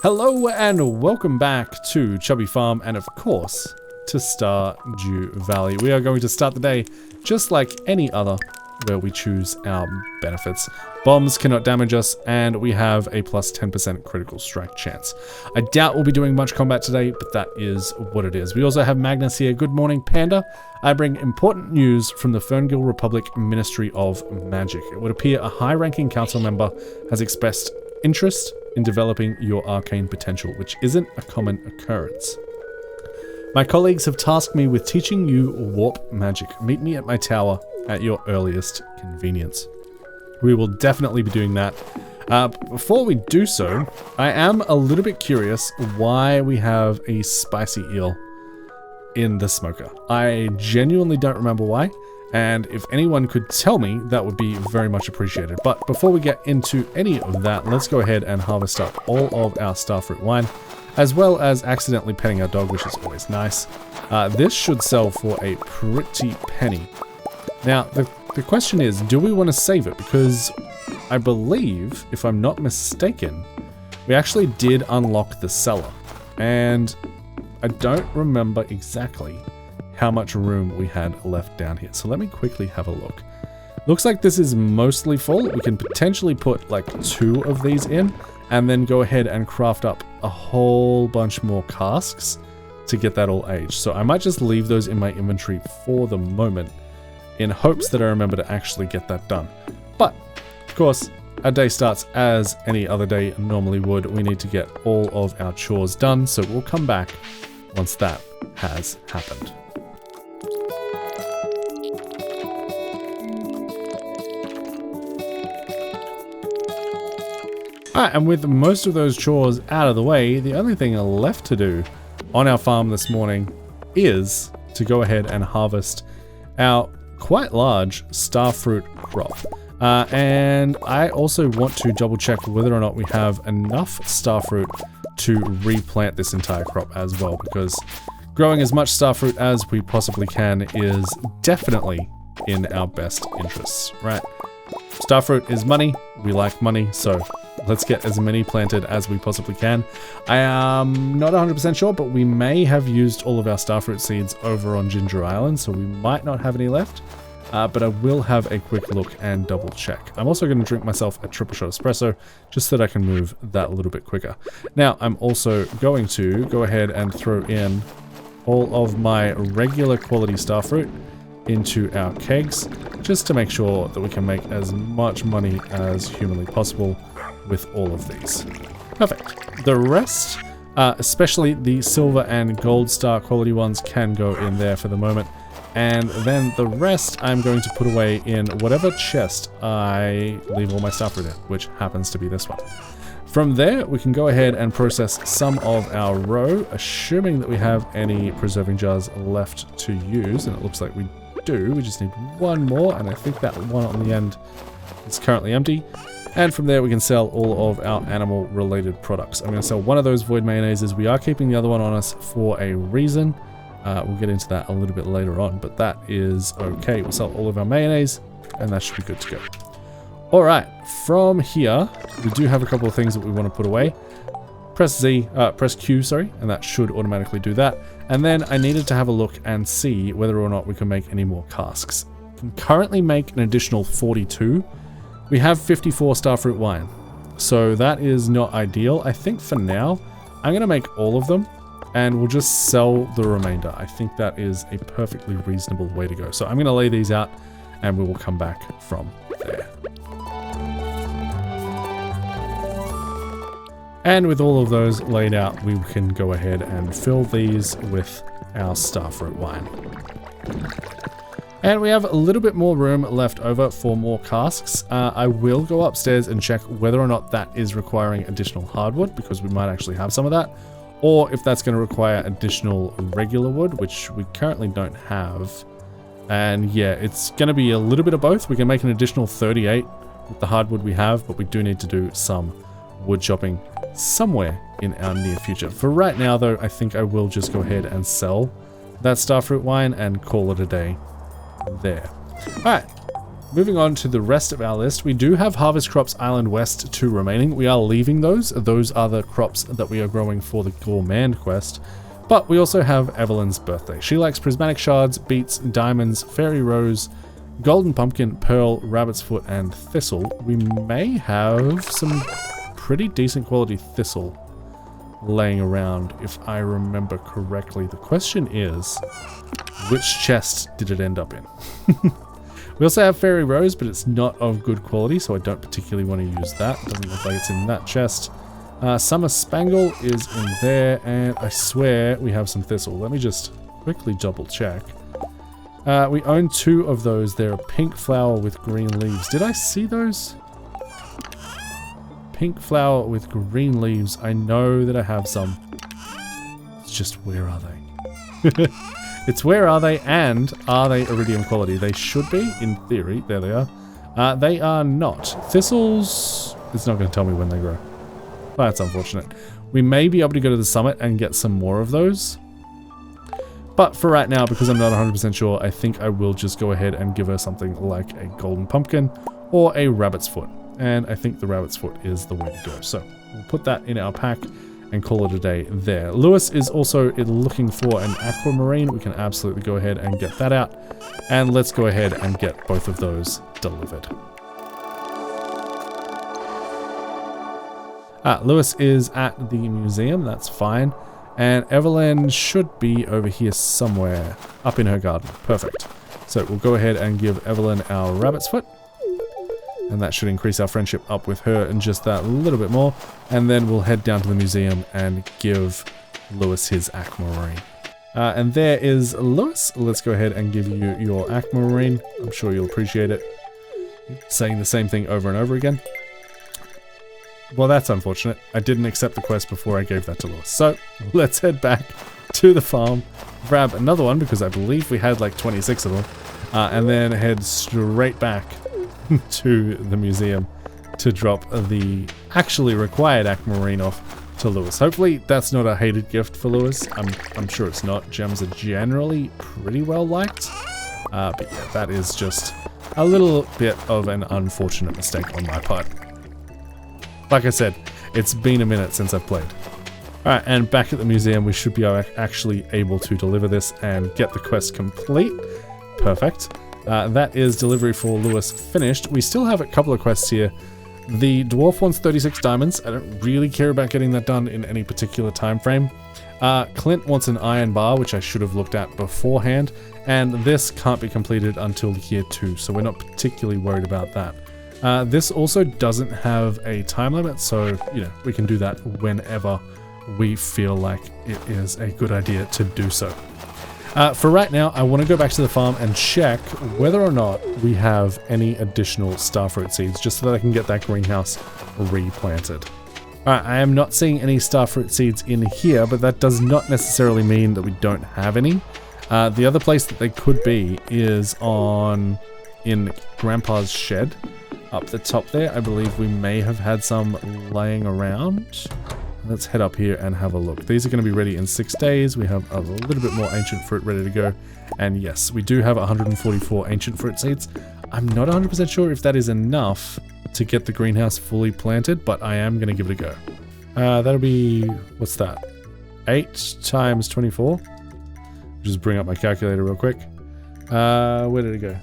Hello and welcome back to Chubby Farm and of course to Stardew Valley. We are going to start the day just like any other where we choose our benefits. Bombs cannot damage us and we have a plus 10% critical strike chance. I doubt we'll be doing much combat today, but that is what it is. We also have Magnus here. Good morning, Panda. I bring important news from the Ferngill Republic Ministry of Magic. It would appear a high-ranking council member has expressed interest in developing your arcane potential, which isn't a common occurrence. My colleagues have tasked me with teaching you warp magic. Meet me at my tower at your earliest convenience. We will definitely be doing that. Before we do so, I am a little bit curious why we have a spicy eel in the smoker. I genuinely don't remember why. And if anyone could tell me, that would be very much appreciated. But before we get into any of that, let's go ahead and harvest up all of our starfruit wine, as well as accidentally petting our dog, which is always nice. This should sell for a pretty penny. Now, the question is, do we want to save it? Because I believe, if I'm not mistaken, we actually did unlock the cellar. And I don't remember exactly how much room we had left down here. So let me quickly have a look. Looks like this is mostly full. We can potentially put like 2 of these in and then go ahead and craft up a whole bunch more casks to get that all aged. So I might just leave those in my inventory for the moment in hopes that I remember to actually get that done. But of course, our day starts as any other day normally would. We need to get all of our chores done. So we'll come back once that has happened. Alright, and with most of those chores out of the way, the only thing left to do on our farm this morning is to go ahead and harvest our quite large starfruit crop. And I also want to double check whether or not we have enough starfruit to replant this entire crop as well, because growing as much starfruit as we possibly can is definitely in our best interests, right? Starfruit is money, we like money, so let's get as many planted as we possibly can. I am not 100% sure, but we may have used all of our starfruit seeds over on Ginger Island, so we might not have any left. But I will have a quick look and double check. I'm also going to drink myself a triple shot espresso just so that I can move that a little bit quicker. Now, I'm also going to go ahead and throw in all of my regular quality starfruit into our kegs just to make sure that we can make as much money as humanly possible with all of these. Perfect. The rest, especially the silver and gold star quality ones, can go in there for the moment. And then the rest I'm going to put away in whatever chest I leave all my starfruit in, which happens to be this one. From there, we can go ahead and process some of our roe, assuming that we have any preserving jars left to use, and it looks like we do. We just need one more, and I think that one on the end is currently empty. And from there, we can sell all of our animal-related products. I'm going to sell one of those void mayonnaises. We are keeping the other one on us for a reason. We'll get into that a little bit later on, but that is okay. We'll sell all of our mayonnaise, and that should be good to go. Alright, from here, we do have a couple of things that we want to put away. Press Q, and that should automatically do that. And then I needed to have a look and see whether or not we can make any more casks. We can currently make an additional 42. We have 54 starfruit wine, so that is not ideal. I think for now, I'm going to make all of them, and we'll just sell the remainder. I think that is a perfectly reasonable way to go. So I'm going to lay these out, and we will come back from there. And with all of those laid out, we can go ahead and fill these with our starfruit wine. And we have a little bit more room left over for more casks. I will go upstairs and check whether or not that is requiring additional hardwood, because we might actually have some of that, or if that's going to require additional regular wood, which we currently don't have. And yeah, it's going to be a little bit of both. We can make an additional 38 with the hardwood we have, but we do need to do some wood chopping somewhere in our near future. For right now, though, I think I will just go ahead and sell that starfruit wine and call it a day there. Alright, moving on to the rest of our list, we do have Harvest Crops Island West 2 remaining. We are leaving those. Those are the crops that we are growing for the Gourmand quest. But we also have Evelyn's birthday. She likes prismatic shards, beets, diamonds, fairy rose, golden pumpkin, pearl, rabbit's foot, and thistle. We may have some pretty decent quality thistle laying around, if I remember correctly. The question is, which chest did it end up in? We also have fairy rose, but it's not of good quality, so I don't particularly want to use that. It doesn't look like it's in that chest. Summer Spangle is in there, and I swear we have some thistle. Let me just quickly double check. We own 2 of those. They're a pink flower with green leaves. Did I see those? Pink flower with green leaves. I know that I have some. It's just, where are they? It's where are they, and are they iridium quality? They should be, in theory. There they are. They are not. Thistles, it's not going to tell me when they grow. That's unfortunate. We may be able to go to the summit and get some more of those. But for right now, because I'm not 100% sure, I think I will just go ahead and give her something like a golden pumpkin or a rabbit's foot. And I think the rabbit's foot is the way to go. So we'll put that in our pack and call it a day there. Lewis is also looking for an aquamarine. We can absolutely go ahead and get that out. And let's go ahead and get both of those delivered. Lewis is at the museum, that's fine. And Evelyn should be over here somewhere, up in her garden. Perfect. So we'll go ahead and give Evelyn our rabbit's foot. And that should increase our friendship up with her and just that little bit more. And then we'll head down to the museum and give Lewis his aquamarine. And there is Lewis. Let's go ahead and give you your aquamarine. I'm sure you'll appreciate it. Saying the same thing over and over again. Well, that's unfortunate. I didn't accept the quest before I gave that to Lewis. So let's head back to the farm, grab another one because I believe we had like 26 of them, and then head straight back to the museum to drop the actually required aquamarine off to Lewis. Hopefully that's not a hated gift for Lewis. I'm sure it's not. Gems are generally pretty well liked. But yeah, that is just a little bit of an unfortunate mistake on my part. Like I said, it's been a minute since I've played. Alright, and back at the museum, we should be actually able to deliver this and get the quest complete. Perfect. That is delivery for Lewis finished. We still have a couple of quests here. The dwarf wants 36 diamonds. I don't really care about getting that done in any particular time frame. Clint wants an iron bar, which I should have looked at beforehand. And this can't be completed until year 2, so we're not particularly worried about that. This also doesn't have a time limit, so, you know, we can do that whenever we feel like it is a good idea to do so. For right now, I want to go back to the farm and check whether or not we have any additional starfruit seeds, just so that I can get that greenhouse replanted. Alright, I am not seeing any starfruit seeds in here, but that does not necessarily mean that we don't have any. The other place that they could be is in Grandpa's shed. Up the top there, I believe we may have had some laying around. Let's head up here and have a look. These are going to be ready in 6 days. We have a little bit more ancient fruit ready to go. And yes, we do have 144 ancient fruit seeds. I'm not 100% sure if that is enough to get the greenhouse fully planted, but I am going to give it a go. That'll be, what's that? 8 times 24. Just bring up my calculator real quick. Where did it go?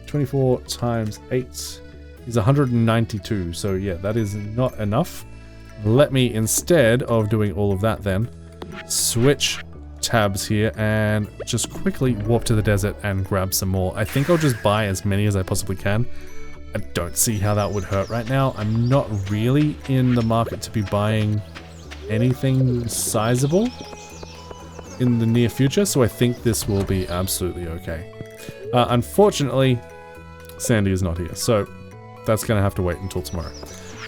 24 times 8 is 192. So yeah, that is not enough. Let me, instead of doing all of that then, switch tabs here and just quickly warp to the desert and grab some more. I think I'll just buy as many as I possibly can. I don't see how that would hurt right now. I'm not really in the market to be buying anything sizable in the near future, so I think this will be absolutely okay. Unfortunately, Sandy is not here, so that's going to have to wait until tomorrow.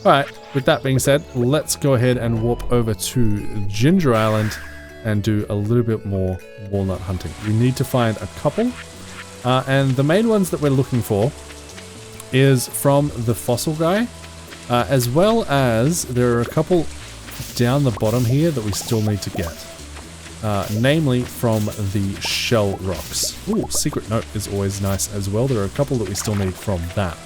Alright, with that being said, let's go ahead and warp over to Ginger Island and do a little bit more walnut hunting. We need to find a couple, and the main ones that we're looking for is from the fossil guy, as well as there are a couple down the bottom here that we still need to get. namely from the shell rocks. Ooh, secret note is always nice as well. There are a couple that we still need from that.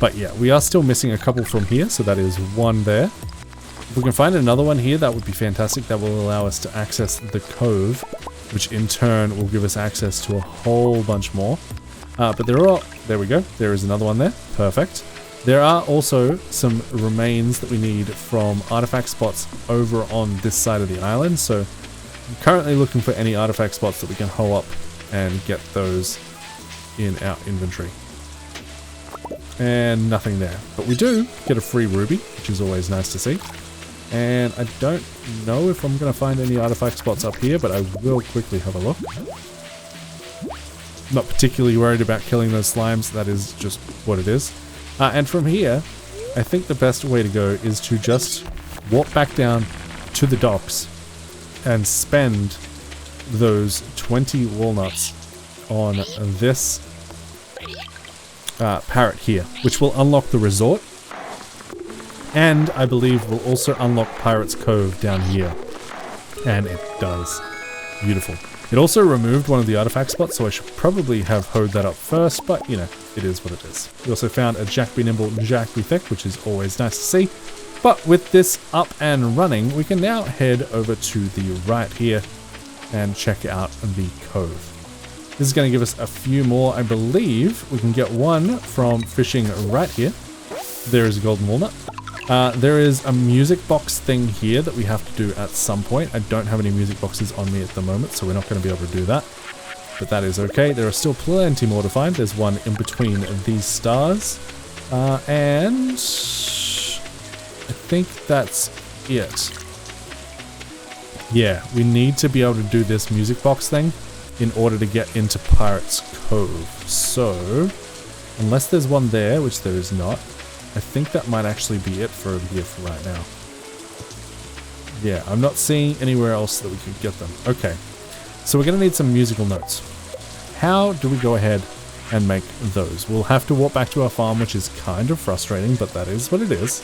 But yeah, we are still missing a couple from here, so that is one there. If we can find another one here, that would be fantastic. That will allow us to access the cove, which in turn will give us access to a whole bunch more. But there we go. There is another one there. Perfect. There are also some remains that we need from artifact spots over on this side of the island. So I'm currently looking for any artifact spots that we can hoe up and get those in our inventory. And nothing there. But we do get a free ruby, which is always nice to see. And I don't know if I'm going to find any artifact spots up here, but I will quickly have a look. Not particularly worried about killing those slimes. That is just what it is. And from here, I think the best way to go is to just walk back down to the docks and spend those 20 walnuts on this parrot here, which will unlock the resort, and I believe will also unlock Pirate's Cove down here. And it does. Beautiful. It also removed one of the artifact spots, so I should probably have hoed that up first, but you know, it is what it is. We also found a Jack Be Nimble, Jack Be Thick, which is always nice to see. But with this up and running, we can now head over to the right here and check out the cove. This is going to give us a few more. I believe we can get one from fishing right here. There is a golden walnut. There is a music box thing here that we have to do at some point. I don't have any music boxes on me at the moment, so we're not going to be able to do that. But that is okay. There are still plenty more to find. There's one in between these stars. And I think that's it. Yeah, we need to be able to do this music box thing in order to get into Pirate's Cove. So, unless there's one there, which there is not, I think that might actually be it for here for right now. Yeah, I'm not seeing anywhere else that we could get them. Okay, so we're going to need some musical notes. How do we go ahead and make those? We'll have to walk back to our farm, which is kind of frustrating, but that is what it is.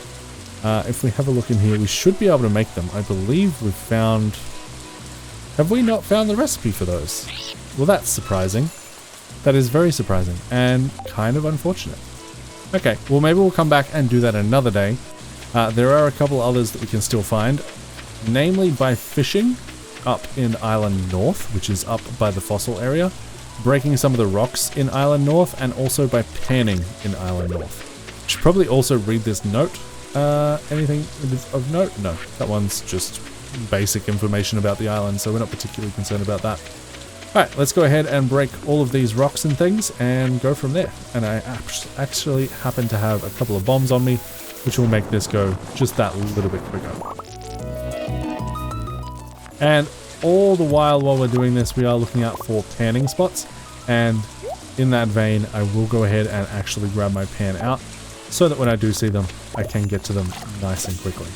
If we have a look in here, we should be able to make them. I believe we've found... Have we not found the recipe for those? Well, that's surprising. That is very surprising and kind of unfortunate. Okay, well maybe we'll come back and do that another day. There are a couple others that we can still find, namely by fishing up in Island North, which is up by the fossil area, breaking some of the rocks in Island North, and also by panning in Island North. Should probably also read this note. Anything of note? No, that one's just basic information about the island, so we're not particularly concerned about that. Alright, let's go ahead and break all of these rocks and things and go from there. And I actually happen to have a couple of bombs on me, which will make this go just that little bit quicker. And all the while we're doing this, we are looking out for panning spots. And in that vein, I will go ahead and actually grab my pan out so that when I do see them, I can get to them nice and quickly.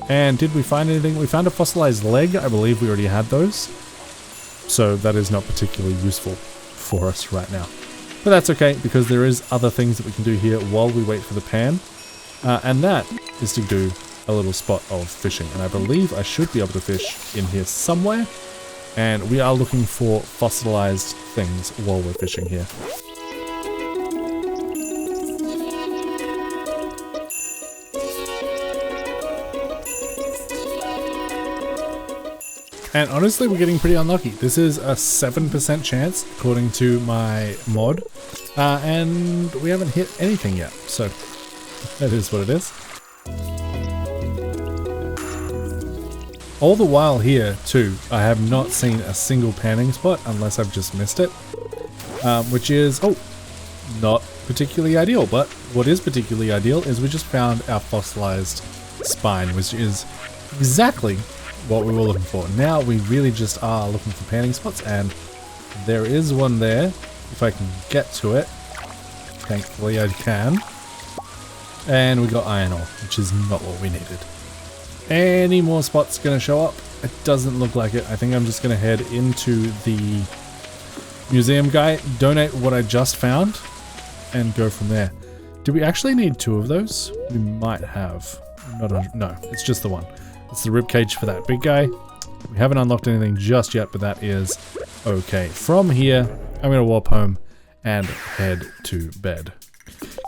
And did we find anything? We found a fossilized leg. I believe we already had those. So that is not particularly useful for us right now. But that's okay, because there is other things that we can do here while we wait for the pan. And that is to do a little spot of fishing. And I believe I should be able to fish in here somewhere. And we are looking for fossilized things while we're fishing here. And honestly, we're getting pretty unlucky. This is a 7% chance, according to my mod. And we haven't hit anything yet. So, that is what it is. All the while here, too, I have not seen a single panning spot, unless I've just missed it. Which is, not particularly ideal. But what is particularly ideal is we just found our fossilized spine, which is exactly what we were looking for. Now we really just are looking for panning spots, and there is one there if I can get to it. Thankfully I can. And we got iron ore, which is not what we needed. Any more spots gonna show up? It doesn't look like it. I think I'm just gonna head into the museum guy, donate what I just found, and go from there. Do we actually need 2 of those? We might have. No, it's just the one. It's the ribcage for that big guy. We haven't unlocked anything just yet, but that is okay. From here, I'm going to warp home and head to bed.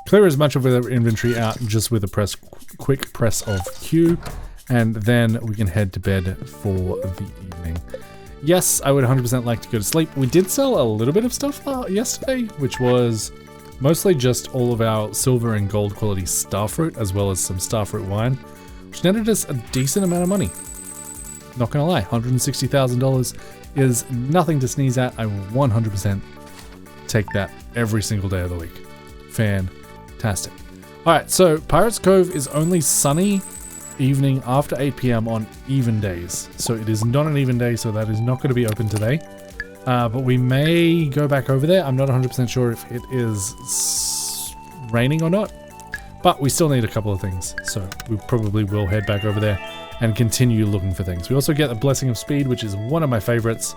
Clear as much of our inventory out just with a quick press of Q, and then we can head to bed for the evening. Yes, I would 100% like to go to sleep. We did sell a little bit of stuff yesterday, which was mostly just all of our silver and gold quality starfruit, as well as some starfruit wine, which netted us a decent amount of money. Not gonna lie, $160,000 is nothing to sneeze at. I will 100% take that every single day of the week. Fantastic. Alright, so Pirate's Cove is only sunny evening after 8 p.m. on even days. So it is not an even day, so that is not going to be open today. But we may go back over there. I'm not 100% sure if it is raining or not. But we still need a couple of things. So we probably will head back over there and continue looking for things. We also get the Blessing of Speed, which is one of my favorites.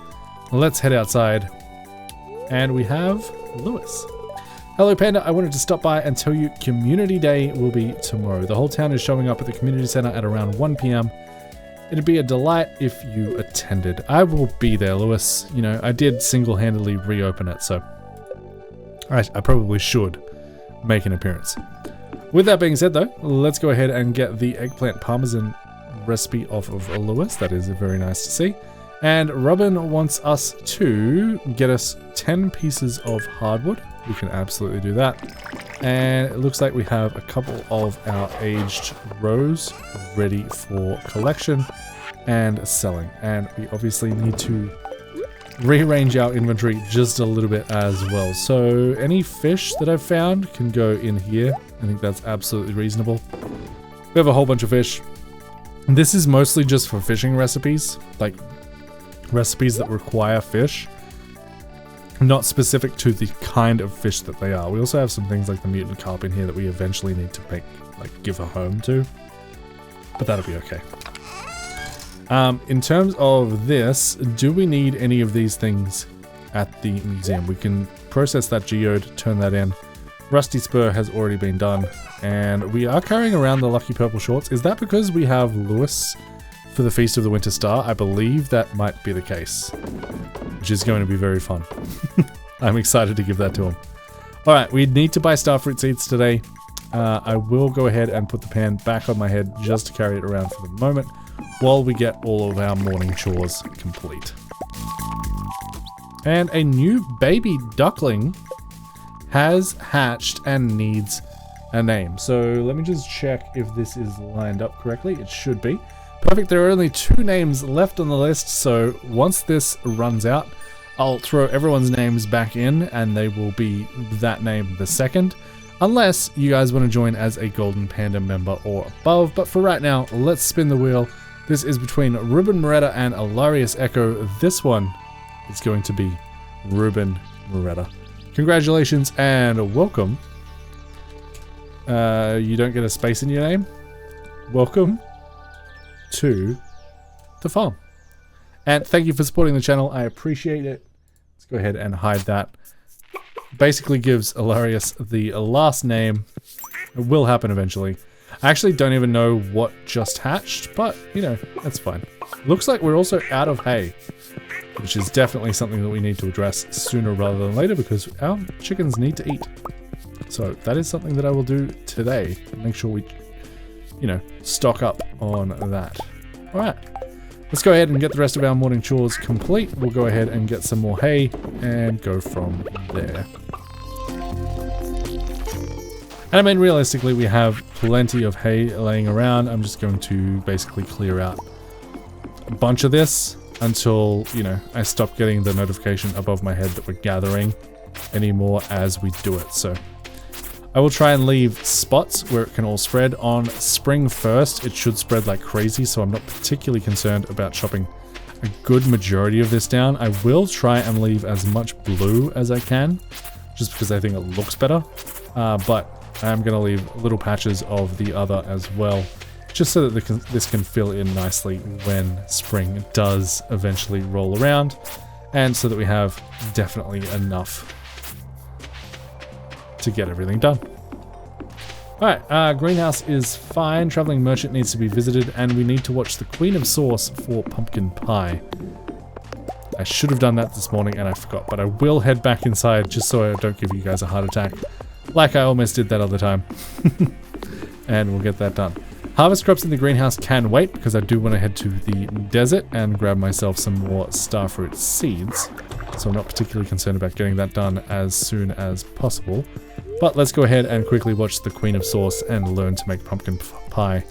Let's head outside. And we have Lewis. Hello Panda, I wanted to stop by and tell you Community Day will be tomorrow. The whole town is showing up at the community center at around 1 p.m. It'd be a delight if you attended. I will be there, Lewis. You know, I did single-handedly reopen it, so I probably should make an appearance. With that being said though, let's go ahead and get the eggplant parmesan recipe off of Lewis. That is very nice to see. And Robin wants us to get us 10 pieces of hardwood. We can absolutely do that. And it looks like we have a couple of our aged rows ready for collection and selling. And we obviously need to rearrange our inventory just a little bit as well. So any fish that I've found can go in here. I think that's absolutely reasonable. We have a whole bunch of fish. This is mostly just for fishing recipes, like recipes that require fish. Not specific to the kind of fish that they are. We also have some things like the mutant carp in here that we eventually need to make, like, give a home to. But that'll be okay. In terms of this, do we need any of these things at the museum? We can process that geode, turn that in. Rusty Spur has already been done. And we are carrying around the lucky purple shorts. Is that because we have Lewis for the Feast of the Winter Star? I believe that might be the case, which is going to be very fun. I'm excited to give that to him. All right, we need to buy starfruit seeds today. I will go ahead and put the pan back on my head just to carry it around for the moment while we get all of our morning chores complete. And a new baby duckling has hatched and needs a name. So let me just check if this is lined up correctly. It should be. Perfect, there are only 2 names left on the list, so once this runs out, I'll throw everyone's names back in and they will be that name the second, unless you guys want to join as a Golden Panda member or above. But for right now, let's spin the wheel. This is between Ruben Moretta and Ilarius Echo. This one is going to be Ruben Moretta. Congratulations and welcome. You don't get a space in your name? Welcome to the farm. And thank you for supporting the channel. I appreciate it. Let's go ahead and hide that. Basically gives Ilarius the last name. It will happen eventually. I actually don't even know what just hatched, but you know, that's fine. Looks like we're also out of hay, which is definitely something that we need to address sooner rather than later because our chickens need to eat. So that is something that I will do today. Make sure we, you know, stock up on that. All right, let's go ahead and get the rest of our morning chores complete. We'll go ahead and get some more hay and go from there. And I mean, realistically, we have plenty of hay laying around. I'm just going to basically clear out a bunch of this until, you know, I stop getting the notification above my head that we're gathering anymore as we do it. So I will try and leave spots where it can all spread. On spring 1st, it should spread like crazy, so I'm not particularly concerned about chopping a good majority of this down. I will try and leave as much blue as I can, just because I think it looks better. But I'm going to leave little patches of the other as well, just so that this can fill in nicely when spring does eventually roll around, and so that we have definitely enough to get everything done. Alright, greenhouse is fine. Traveling merchant needs to be visited, and we need to watch the Queen of Sauce for pumpkin pie. I should have done that this morning and I forgot, but I will head back inside just so I don't give you guys a heart attack, like I almost did that other time. And we'll get that done. Harvest crops in the greenhouse can wait because I do want to head to the desert and grab myself some more starfruit seeds. So I'm not particularly concerned about getting that done as soon as possible. But let's go ahead and quickly watch the Queen of Sauce and learn to make pumpkin pie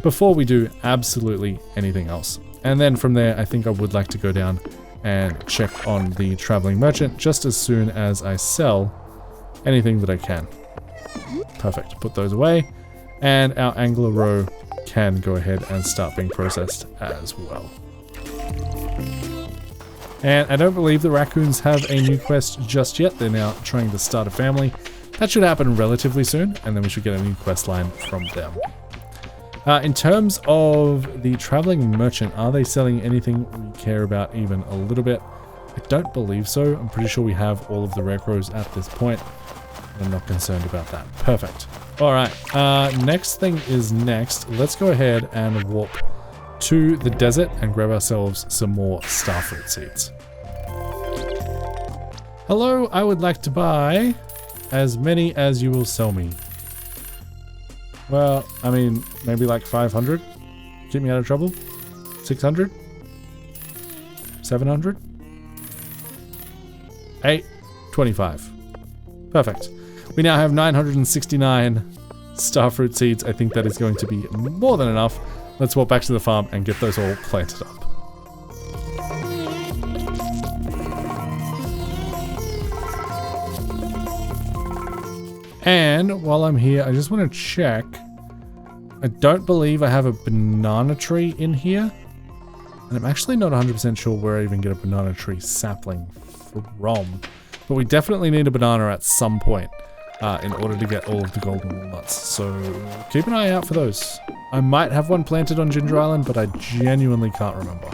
before we do absolutely anything else. And then from there, I think I would like to go down and check on the traveling merchant just as soon as I sell anything that I can. Perfect. Put those away. And our angler roe can go ahead and start being processed as well. And I don't believe the raccoons have a new quest just yet. They're now trying to start a family. That should happen relatively soon, and then we should get a new quest line from them. In terms of the traveling merchant, are they selling anything we care about even a little bit? I don't believe so. I'm pretty sure we have all of the rare grows at this point. I'm not concerned about that. Perfect. Alright, next thing is next. Let's go ahead and warp to the desert and grab ourselves some more starfruit seeds. Hello, I would like to buy as many as you will sell me. Well, I mean, maybe like 500? Keep me out of trouble? 600? 700? 825. Perfect. We now have 969 starfruit seeds. I think that is going to be more than enough. Let's walk back to the farm and get those all planted up. And while I'm here, I just want to check. I don't believe I have a banana tree in here. And I'm actually not 100% sure where I even get a banana tree sapling from. But we definitely need a banana at some point in order to get all of the golden walnuts. So keep an eye out for those. I might have one planted on Ginger Island, but I genuinely can't remember.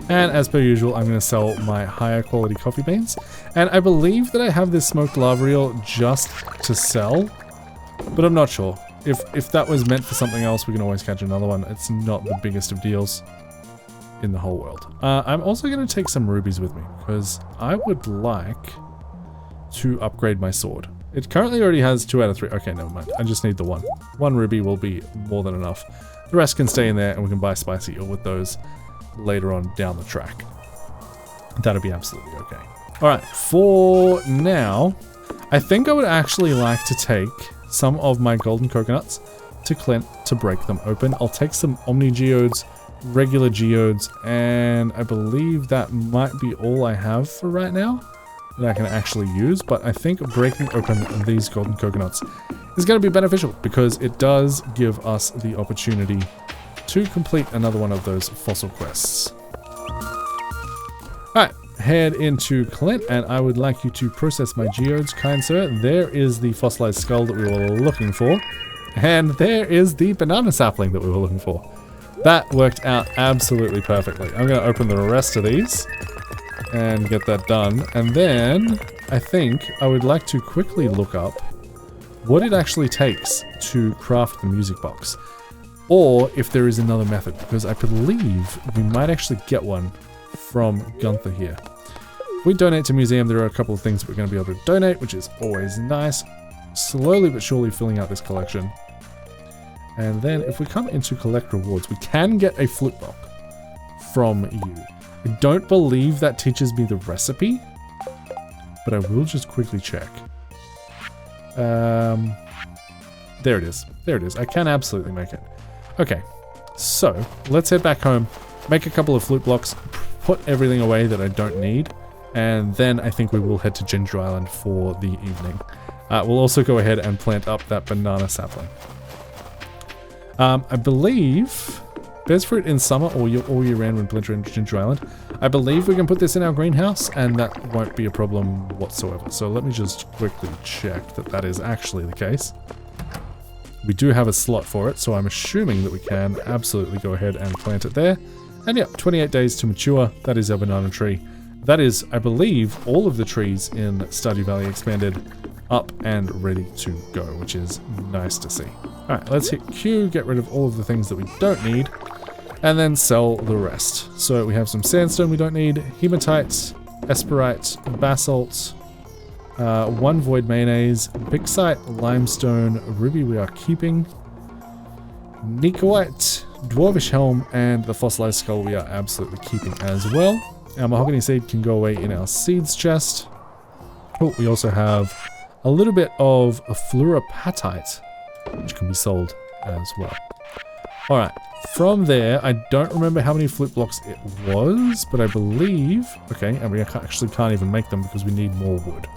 And as per usual, I'm going to sell my higher quality coffee beans. And I believe that I have this smoked lava reel just to sell, but I'm not sure. If that was meant for something else, we can always catch another one. It's not the biggest of deals in the whole world. I'm also going to take some rubies with me because I would like to upgrade my sword. It currently already has 2 out of 3. Okay, never mind. I just need the one. 1 ruby will be more than enough. The rest can stay in there and we can buy spicy eel with those later on down the track. That'll be absolutely okay. Alright, for now, I think I would actually like to take some of my golden coconuts to Clint to break them open. I'll take some omni geodes, regular geodes, and I believe that might be all I have for right now that I can actually use, but I think breaking open these golden coconuts is going to be beneficial because it does give us the opportunity to complete another one of those fossil quests. Alright, head into Clint, and I would like you to process my geodes, kind sir. There is the fossilized skull that we were looking for, and there is the banana sapling that we were looking for. That worked out absolutely perfectly. I'm going to open the rest of these and get that done, and then I think I would like to quickly look up what it actually takes to craft the music box, or if there is another method, because I believe we might actually get one from Gunther here. If we donate to museum, there are a couple of things we're going to be able to donate, which is always nice. Slowly but surely filling out this collection. And then if we come into collect rewards, we can get a flute block from you. I don't believe that teaches me the recipe, but I will just quickly check. There it is. There it is. I can absolutely make it. Okay, so let's head back home, make a couple of flute blocks, put everything away that I don't need, and then I think we will head to Ginger Island for the evening. We'll also go ahead and plant up that banana sapling. I believe bears fruit in summer or all year round when planted in Ginger Island. I believe we can put this in our greenhouse and that won't be a problem whatsoever. So let me just quickly check that that is actually the case. We do have a slot for it, so I'm assuming that we can absolutely go ahead and plant it there. And yeah, 28 days to mature. That is our banana tree. That is, I believe, all of the trees in Stardew Valley Expanded up and ready to go, which is nice to see. Alright, let's hit Q, get rid of all of the things that we don't need, and then sell the rest. So we have some sandstone we don't need, hematite, esperite, basalt, 1 void mayonnaise, pixite, limestone, ruby we are keeping, Nikowite, dwarvish helm, and the fossilized skull we are absolutely keeping as well. Our mahogany seed can go away in our seeds chest. Oh, we also have a little bit of fluoropatite, which can be sold as well. Alright, from there, I don't remember how many flip blocks it was, but I believe... Okay, and we actually can't even make them because we need more wood.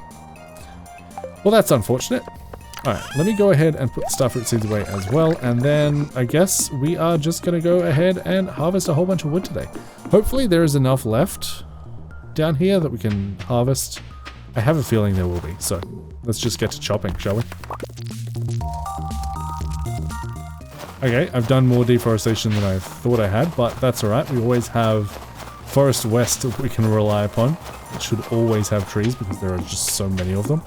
Well, that's unfortunate. Alright, let me go ahead and put the starfruit seeds away as well, and then I guess we are just going to go ahead and harvest a whole bunch of wood today. Hopefully there is enough left down here that we can harvest. I have a feeling there will be, so let's just get to chopping, shall we? Okay, I've done more deforestation than I thought I had, but that's alright. We always have Forest West that we can rely upon. It should always have trees because there are just so many of them.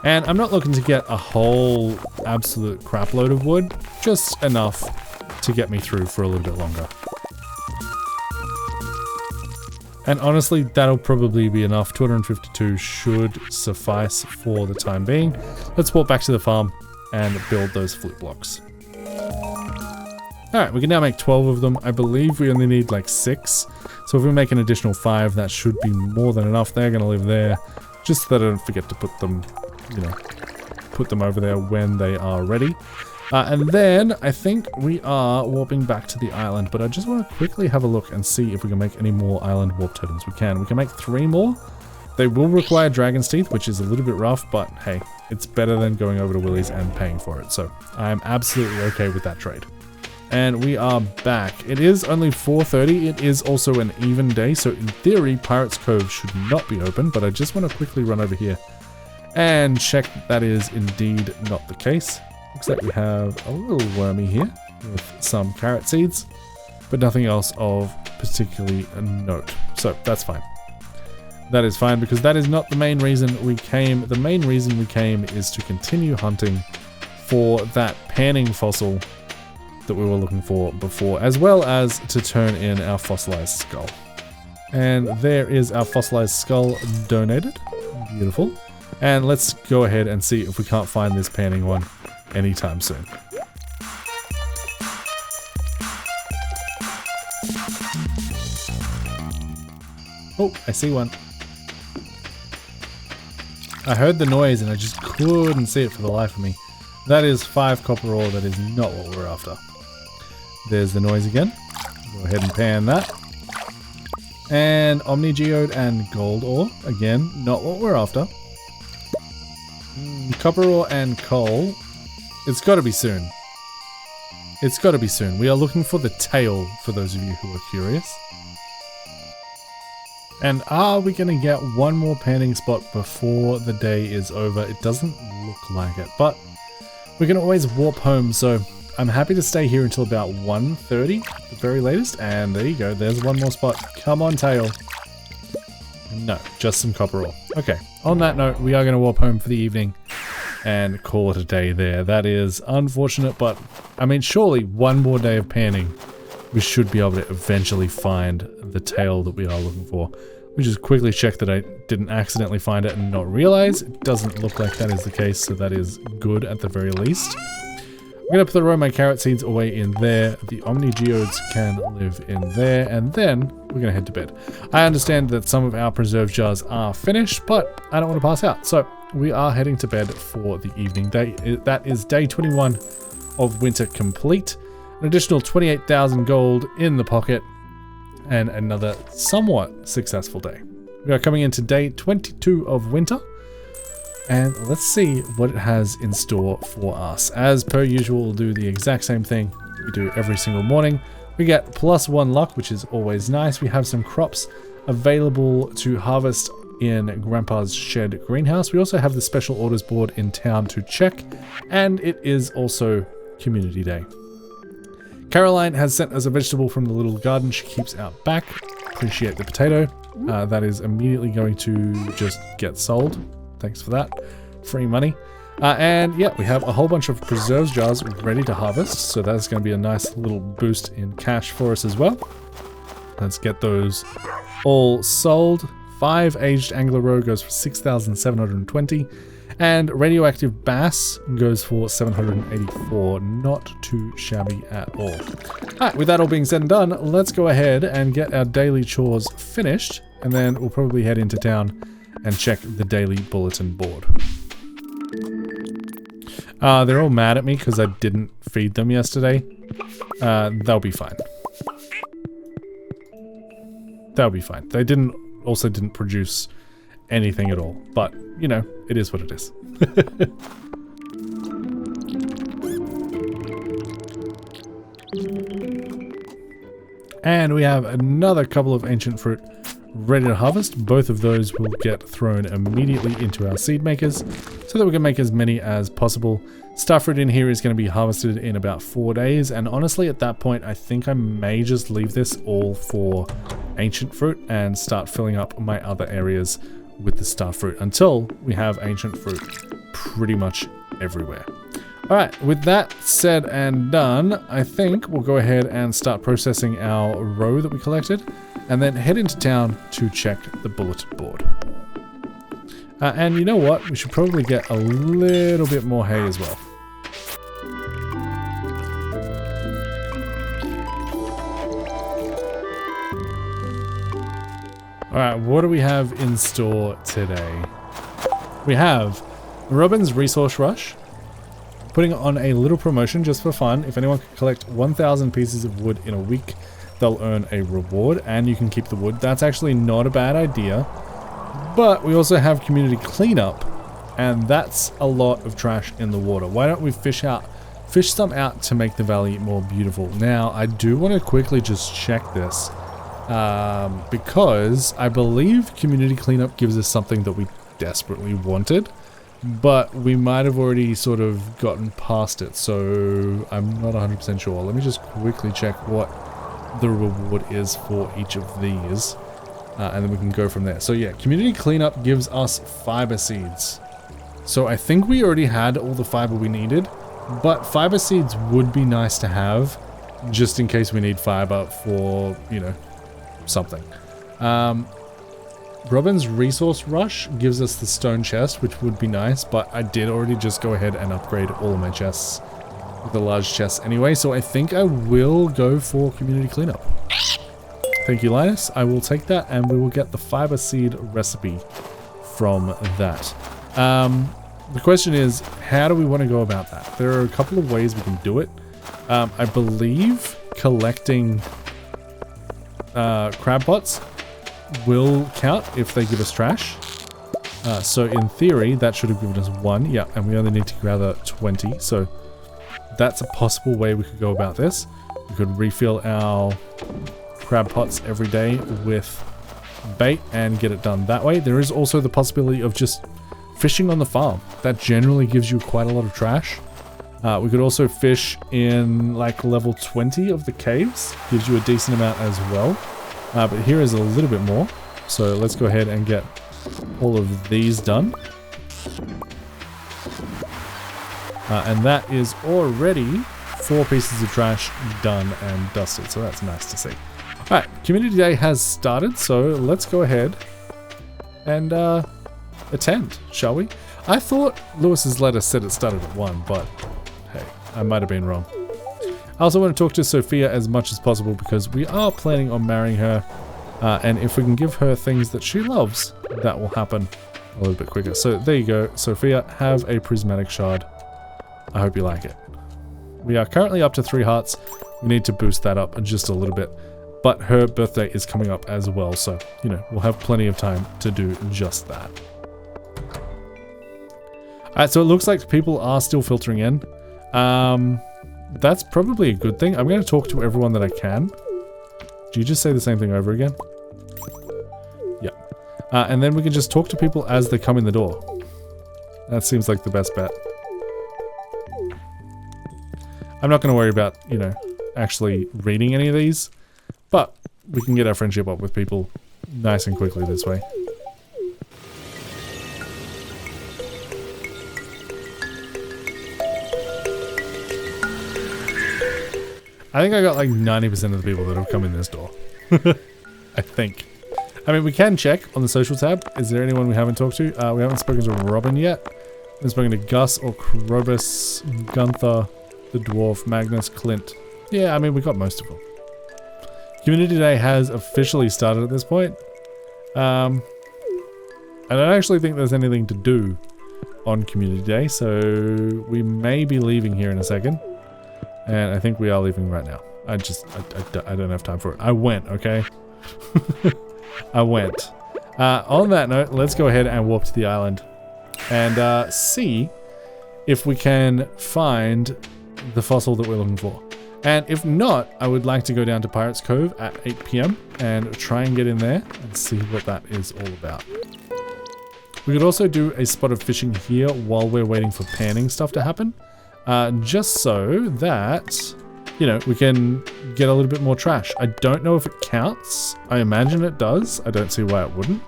And I'm not looking to get a whole absolute crap load of wood, just enough to get me through for a little bit longer. And honestly, that'll probably be enough. 252 should suffice for the time being. Let's walk back to the farm and build those flip blocks. Alright, we can now make 12 of them. I believe we only need like 6. So if we make an additional 5, that should be more than enough. They're going to live there, just so that I don't forget to put them, you know, put them over there when they are ready. And then I think we are warping back to the island, but I just want to quickly have a look and see if we can make any more island warp totems. We can make 3 more. They will require dragon's teeth, which is a little bit rough, but hey, it's better than going over to Willie's and paying for it. So I'm absolutely okay with that trade. And we are back. It is only 4:30. It is also an even day, so in theory, Pirate's Cove should not be open, but I just want to quickly run over here and check that is indeed not the case. Looks like we have a little wormy here with some carrot seeds, but nothing else of particularly a note. So that's fine. That is fine because that is not the main reason we came. The main reason we came is to continue hunting for that panning fossil that we were looking for before, as well as to turn in our fossilized skull. And there is our fossilized skull donated. Beautiful. And let's go ahead and see if we can't find this panning one anytime soon. Oh, I see one. I heard the noise and I just couldn't see it for the life of me. That is 5 copper ore. That is not what we're after. There's the noise again. Go ahead and pan that. And Omni Geode and gold ore. Again, not what we're after. Copper ore and coal. It's got to be soon. It's got to be soon. We are looking for the tail, for those of you who are curious. And are we going to get one more panning spot before the day is over? It doesn't look like it, but we can always warp home, so I'm happy to stay here until about 1:30 at the very latest. And there you go, there's one more spot. Come on, tail. No, just some copper ore. Okay, on that note, we are going to warp home for the evening and call it a day there. That is unfortunate, but I mean, surely one more day of panning, we should be able to eventually find the tail that we are looking for. We just quickly check that I didn't accidentally find it and not realize. It doesn't look like that is the case, so that is good at the very least. I'm going to throw my carrot seeds away in there. The Omni Geodes can live in there, and then we're going to head to bed. I understand that some of our preserve jars are finished, but I don't want to pass out. So we are heading to bed for the evening day. That is day 21 of winter complete. An additional 28,000 gold in the pocket, and another somewhat successful day. We are coming into day 22 of winter, and let's see what it has in store for us. As per usual, we'll do the exact same thing we do every single morning. We get +1 luck, which is always nice. We have some crops available to harvest in Grandpa's shed greenhouse. We also have the special orders board in town to check, and it is also community day. Caroline has sent us a vegetable from the little garden she keeps out back. Appreciate the potato. That is immediately going to just get sold. Thanks for that. Free money. And yeah, we have a whole bunch of preserves jars ready to harvest. So that's going to be a nice little boost in cash for us as well. Let's get those all sold. 5 aged angler roe goes for 6,720. And radioactive bass goes for 784. Not too shabby at all. Alright, with that all being said and done, let's go ahead and get our daily chores finished. And then we'll probably head into town and check the daily bulletin board. They're all mad at me because I didn't feed them yesterday. They'll be fine. They'll be fine. They also didn't produce anything at all. But, you know, it is what it is. And we have another couple of ancient fruit ready to harvest. Both of those will get thrown immediately into our seed makers so that we can make as many as possible. Starfruit in here is going to be harvested in about 4 days, and honestly at that point I think I may just leave this all for ancient fruit and start filling up my other areas with the starfruit until we have ancient fruit pretty much everywhere. Alright, with that said and done, I think we'll go ahead and start processing our roe that we collected and then head into town to check the bulletin board. And you know what? We should probably get a little bit more hay as well. Alright, what do we have in store today? We have Robin's Resource Rush, putting on a little promotion just for fun. If anyone can collect 1,000 pieces of wood in a week, they'll earn a reward, and you can keep the wood. That's actually not a bad idea. But we also have community cleanup, and that's a lot of trash in the water. Why don't we fish some out to make the valley more beautiful? Now, I do want to quickly just check this, because I believe community cleanup gives us something that we desperately wanted, but we might have already sort of gotten past it, so I'm not 100% sure. Let me just quickly check what the reward is for each of these. And then we can go from there. So yeah, community cleanup gives us fiber seeds. So I think we already had all the fiber we needed, but fiber seeds would be nice to have just in case we need fiber for, you know, something. Robin's Resource Rush gives us the stone chest, which would be nice, but I did already just go ahead and upgrade all of my chests with the large chests anyway, so I think I will go for community cleanup. Thank you, Linus. I will take that, and we will get the fiber seed recipe from that. The question is, how do we want to go about that? There are a couple of ways we can do it. I believe collecting crab pots will count if they give us trash. So in theory, that should have given us 1. Yeah, and we only need to gather 20. So that's a possible way we could go about this. We could refill our crab pots every day with bait and get it done that way. There is also the possibility of just fishing on the farm. That generally gives you quite a lot of trash. We could also fish in like level 20 of the caves. Gives you a decent amount as well. But here is a little bit more. So let's go ahead and get all of these done. And that is already 4 pieces of trash done and dusted. So that's nice to see. Alright, Community Day has started, so let's go ahead and attend, shall we? I thought Lewis's letter said it started at 1, but hey, I might have been wrong. I also want to talk to Sophia as much as possible because we are planning on marrying her, and if we can give her things that she loves, that will happen a little bit quicker. So there you go, Sophia, have a prismatic shard. I hope you like it. We are currently up to 3 hearts. We need to boost that up just a little bit. But her birthday is coming up as well, so, you know, we'll have plenty of time to do just that. Alright, so it looks like people are still filtering in. That's probably a good thing. I'm going to talk to everyone that I can. Do you just say the same thing over again? Yeah. And then we can just talk to people as they come in the door. That seems like the best bet. I'm not going to worry about, you know, actually reading any of these. But we can get our friendship up with people nice and quickly this way. I think I got like 90% of the people that have come in this door. I think. I mean, we can check on the social tab. Is there anyone we haven't talked to? We haven't spoken to Robin yet. We haven't spoken to Gus or Krobus, Gunther, the Dwarf, Magnus, Clint. Yeah, I mean, we got most of them. Community Day has officially started at this point. I don't actually think there's anything to do on Community Day, so we may be leaving here in a second. And I think we are leaving right now. I don't have time for it. I went, okay? I went. On that note, let's go ahead and warp to the island and see if we can find the fossil that we're looking for. And if not, I would like to go down to Pirate's Cove at 8 PM and try and get in there and see what that is all about. We could also do a spot of fishing here while we're waiting for panning stuff to happen. Just so that, you know, we can get a little bit more trash. I don't know if it counts. I imagine it does. I don't see why it wouldn't.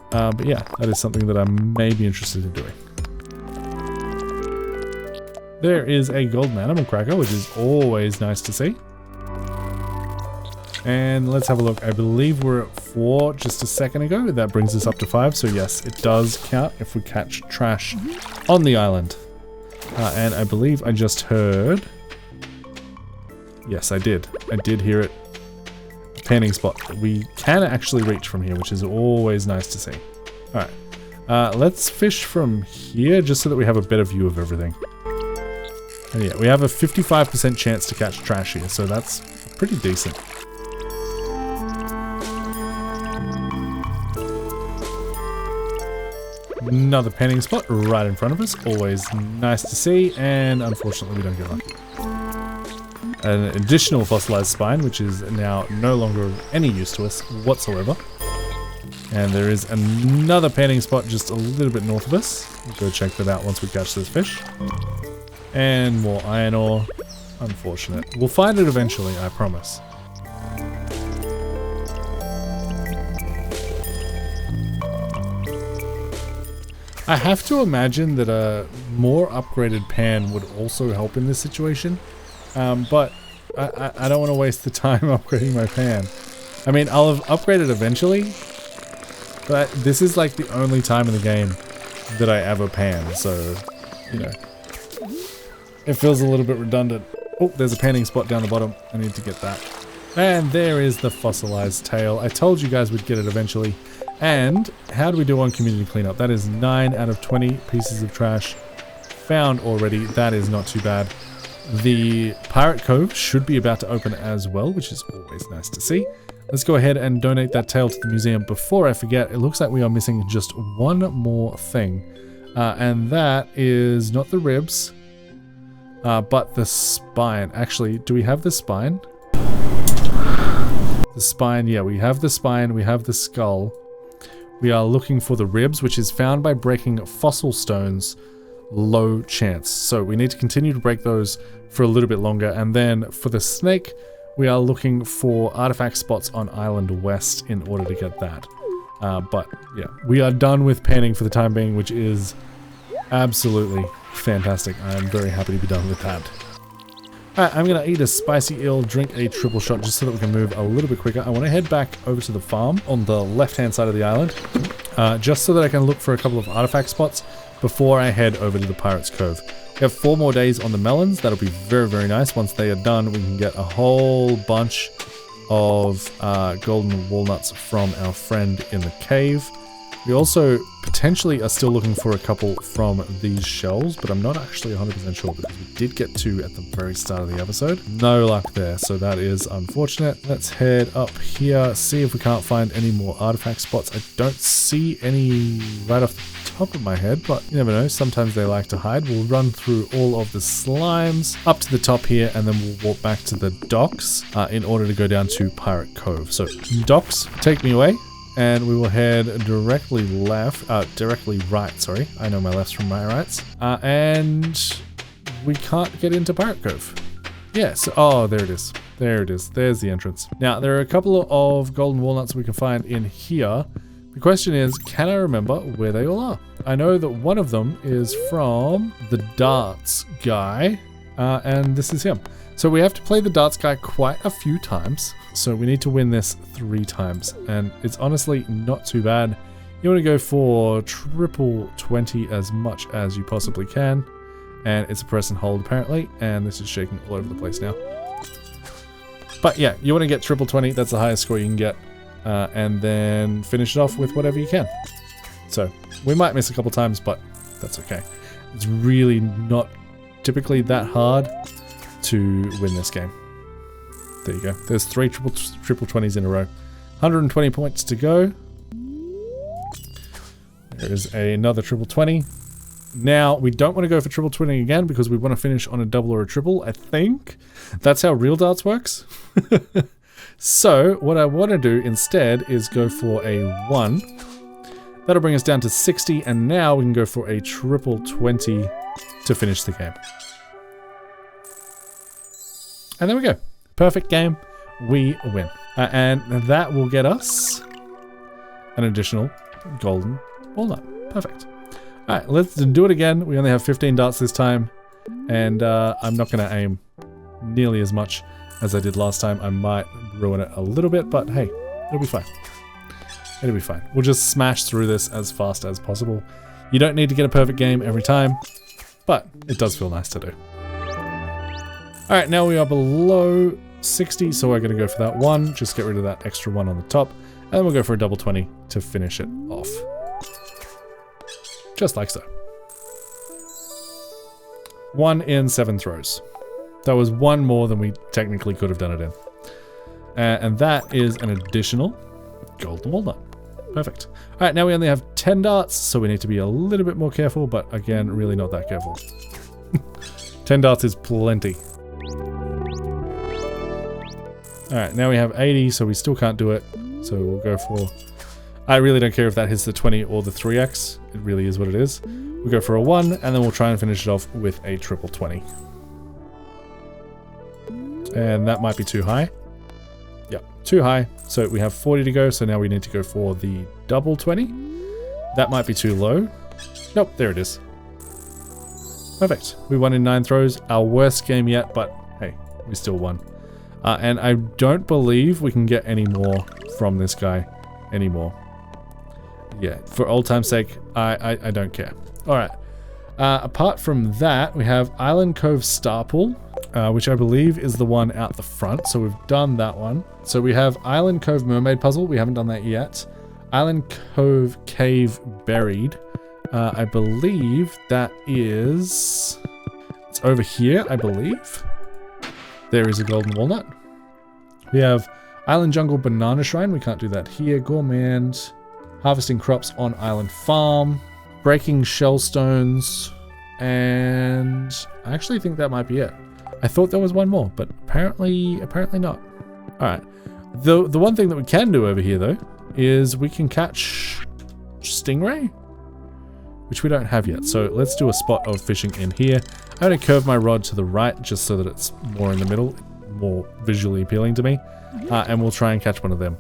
But yeah, that is something that I may be interested in doing. There is a golden animal cracker, which is always nice to see. And let's have a look. I believe we're at 4 just a second ago. That brings us up to 5. So yes, it does count if we catch trash on the island. And I believe I just heard... Yes, I did. I did hear it. A panning spot that we can actually reach from here, which is always nice to see. Alright. Let's fish from here just so that we have a better view of everything. And yeah, we have a 55% chance to catch trash here, so that's pretty decent. Another panning spot right in front of us, always nice to see, and unfortunately we don't get lucky. An additional fossilized spine, which is now no longer of any use to us whatsoever. And there is another panning spot just a little bit north of us. We'll go check that out once we catch this fish. And more iron ore. Unfortunate. We'll find it eventually, I promise. I have to imagine that a more upgraded pan would also help in this situation. But I don't want to waste the time upgrading my pan. I mean, I'll have upgraded eventually. But this is like the only time in the game that I ever pan. So, you know. It feels a little bit redundant. Oh, there's a panning spot down the bottom. I need to get that. And there is the fossilized tail. I told you guys we'd get it eventually. And how do we do on community cleanup? That is 9 out of 20 pieces of trash found already. That is not too bad. The Pirate Cove should be about to open as well, which is always nice to see. Let's go ahead and donate that tail to the museum. Before I forget, it looks like we are missing just one more thing. And that is not the ribs. But the spine. Actually, do we have the spine? The spine, yeah, we have the spine, we have the skull. We are looking for the ribs, which is found by breaking fossil stones. Low chance. So we need to continue to break those for a little bit longer. And then for the snake, we are looking for artifact spots on Island West in order to get that. But yeah, we are done with panning for the time being, which is absolutely fantastic. I am very happy to be done with that. Alright, I'm going to eat a spicy eel, drink a triple shot just so that we can move a little bit quicker. I want to head back over to the farm on the left-hand side of the island, just so that I can look for a couple of artifact spots before I head over to the Pirate's Cove. We have 4 more days on the melons. That'll be very, very nice. Once they are done, we can get a whole bunch of golden walnuts from our friend in the cave. We also potentially are still looking for a couple from these shells, but I'm not actually 100% sure because we did get 2 at the very start of the episode. No luck there, so that is unfortunate. Let's head up here, see if we can't find any more artifact spots. I don't see any right off the top of my head, but you never know, sometimes they like to hide. We'll run through all of the slimes up to the top here, and then we'll walk back to the docks in order to go down to Pirate Cove. So docks, take me away. And we will head directly right, sorry. I know my lefts from my rights. And we can't get into Pirate Cove. Yes, oh, there it is. There it is. There's the entrance. Now, there are a couple of golden walnuts we can find in here. The question is, can I remember where they all are? I know that one of them is from the darts guy, and this is him. So we have to play the darts guy quite a few times. So we need to win this 3 times. And it's honestly not too bad. You want to go for triple 20 as much as you possibly can. And it's a press and hold apparently. And this is shaking all over the place now. But yeah, you want to get triple 20. That's the highest score you can get. And then finish it off with whatever you can. So we might miss a couple times, but that's okay. It's really not typically that hard to win this game. There you go. There's 3 triple 20s in a row. 120 points to go. There is another triple 20. Now, we don't want to go for triple 20 again because we want to finish on a double or a triple, I think. That's how real darts works. So, what I want to do instead is go for a 1. That'll bring us down to 60, and now we can go for a triple 20 to finish the game. And there we go. Perfect game. We win. And that will get us an additional golden walnut. Perfect. Alright, let's do it again. We only have 15 darts this time. And I'm not going to aim nearly as much as I did last time. I might ruin it a little bit, but hey, it'll be fine. It'll be fine. We'll just smash through this as fast as possible. You don't need to get a perfect game every time, but it does feel nice to do. Alright, now we are below 60, so we're going to go for that 1. Just get rid of that extra 1 on the top. And then we'll go for a double 20 to finish it off. Just like so. 1 in 7 throws. That was 1 more than we technically could have done it in. And that is an additional golden walnut. Perfect. Alright, now we only have 10 darts, so we need to be a little bit more careful, but again, really not that careful. 10 darts is plenty. Alright, now we have 80, so we still can't do it. So we'll go for... I really don't care if that hits the 20 or the 3x. It really is what it is. We'll go for a 1, and then we'll try and finish it off with a triple 20. And that might be too high. Yep, too high. So we have 40 to go, so now we need to go for the double 20. That might be too low. Nope, there it is. Perfect. We won in 9 throws. Our worst game yet, but hey, we still won. And I don't believe we can get any more from this guy anymore. Yeah, for old time's sake, I don't care. Alright. Apart from that, we have Island Cove Star Pool, which I believe is the one out the front. So we've done that one. So we have Island Cove Mermaid Puzzle. We haven't done that yet. Island Cove Cave Buried. I believe that is... It's over here, I believe. There is a golden walnut. We have Island Jungle Banana Shrine. We can't do that here. Gourmand. Harvesting crops on Island Farm. Breaking shellstones. And I actually think that might be it. I thought there was one more, but apparently not. Alright. The one thing that we can do over here, though, is we can catch stingray, which we don't have yet. So let's do a spot of fishing in here. I'm going to curve my rod to the right just so that it's more in the middle, more visually appealing to me. And we'll try and catch one of them.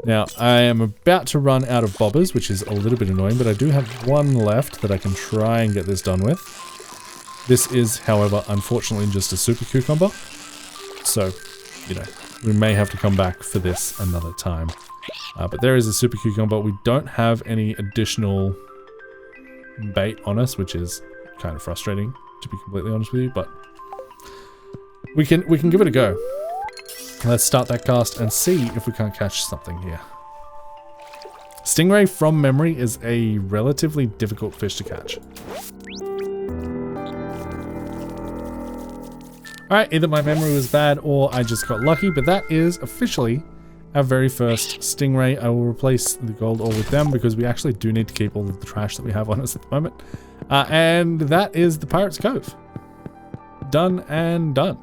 Now, I am about to run out of bobbers, which is a little bit annoying, but I do have 1 left that I can try and get this done with. This is, however, unfortunately just a super cucumber. So, you know, we may have to come back for this another time. But there is a super cucumber. We don't have any additional bait on us, which is kind of frustrating, to be completely honest with you, but we can give it a go. Let's start that cast and see if we can't catch something here. Stingray from memory is a relatively difficult fish to catch. Alright, either my memory was bad or I just got lucky, but that is officially our very first stingray. I will replace the gold ore with them because we actually do need to keep all of the trash that we have on us at the moment. And that is the Pirate's Cove. Done and done.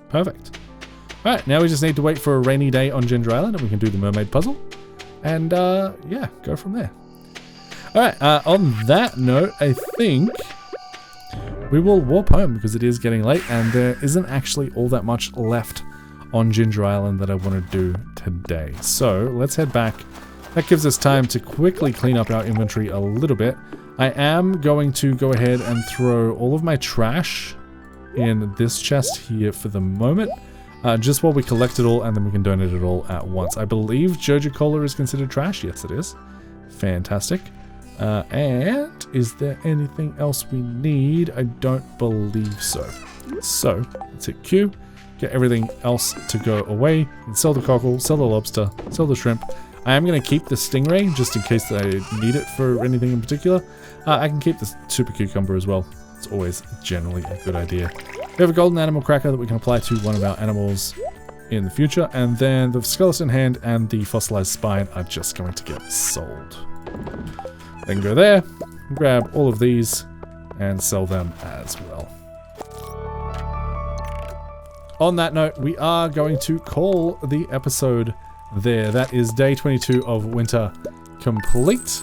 Perfect. Alright, now we just need to wait for a rainy day on Ginger Island and we can do the mermaid puzzle. And yeah, go from there. Alright, on that note, I think we will warp home because it is getting late and there isn't actually all that much left on Ginger Island that I want to do today. So let's head back. That gives us time to quickly clean up our inventory a little bit. I am going to go ahead and throw all of my trash in this chest here for the moment. Just while we collect it all, and then we can donate it all at once. I believe Joja Cola is considered trash. Yes, it is. Fantastic. And is there anything else we need? I don't believe so. So, let's hit Q. Get everything else to go away. You can sell the cockle, sell the lobster, sell the shrimp. I am going to keep the stingray, just in case I need it for anything in particular. I can keep the super cucumber as well. It's always generally a good idea. We have a golden animal cracker that we can apply to one of our animals in the future, and then the skeleton hand and the fossilized spine are just going to get sold. Then go there, grab all of these, and sell them as well. On that note, we are going to call the episode there. That is day 22 of winter complete.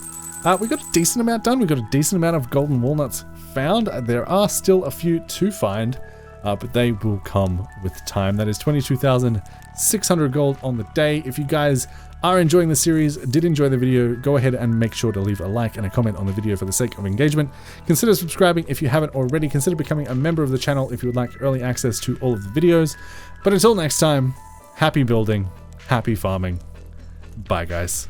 We got a decent amount done. We got a decent amount of golden walnuts found. There are still a few to find, but they will come with time. That is 22,600 gold on the day. If you guys are enjoying the series, did enjoy the video, go ahead and make sure to leave a like and a comment on the video for the sake of engagement. Consider subscribing if you haven't already. Consider becoming a member of the channel if you would like early access to all of the videos. But until next time, happy building, happy farming. Bye, guys.